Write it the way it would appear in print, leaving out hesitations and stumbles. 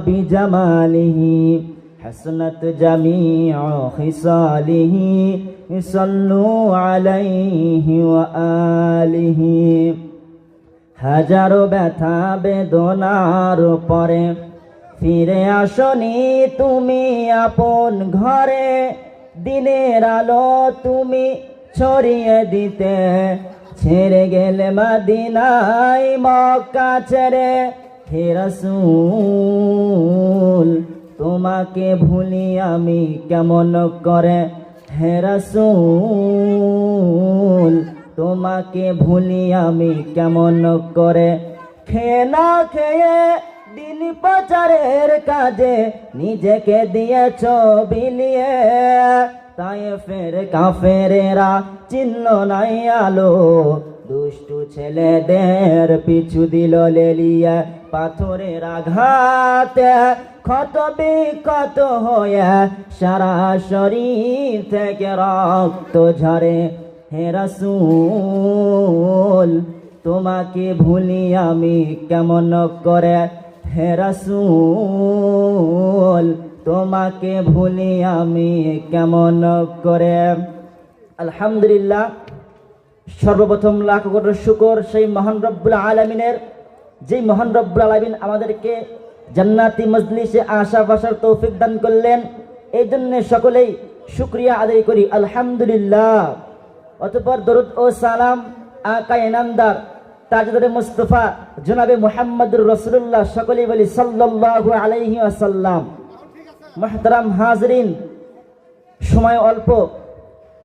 بجماله حسنت جميع خصاله صلوا عليه وآله হাজারো ব্যথা বেদনার পরে ফিরে আসনি তুমি আপন ঘরে দিনের আলো তুমি ছড়িয়ে দিতে ছেড়ে গেলে মদিনায় মক্কা ছেড়ে হে রাসূল তোমাকে ভুলি আমি কেমন করে হে রাসূল তোমাকে ভুলি আমি কেমন করে খেয়ে না খেয়ে দিন প্রচারের কাজে নিজেকে দিয়েছ বিলিয়ে তায়েফের কাফেরেরা চিহ্ন নাই আলো দুষ্টু ছেলেদের পিছু দিল লেলিয়ে পাথরের আঘাতে ক্ষত বিক্ষত হয়ে সারা শরীর থেকে রক্ত ঝরে হে রাসূল তোমাকে ভুলি আমি কেমন করে হে রাসূল তোমাকে ভুলি আমি কেমন করে। আলহামদুলিল্লাহ, সর্বপ্রথম লাখ কোটি শুকর সেই মহান রব্বুল আলামিনের, যেই মহান রব্বুল আলামিন আমাদেরকে জান্নাতি মজলিসে আসা বসার তৌফিক দান করলেন। এই জন্য সকলেই শুকরিয়া আদায় করি আলহামদুলিল্লাহ। অতঃপর দরুদ ও সালাম আকা ইনামদার তাজদারে মুস্তাফা জনাবে মুহাম্মদুর রাসূলুল্লাহ সকলেই বলি সাল্লাল্লাহু আলাইহি ওয়াসাল্লাম। মুহতারাম হাজরিন, সময় অল্প,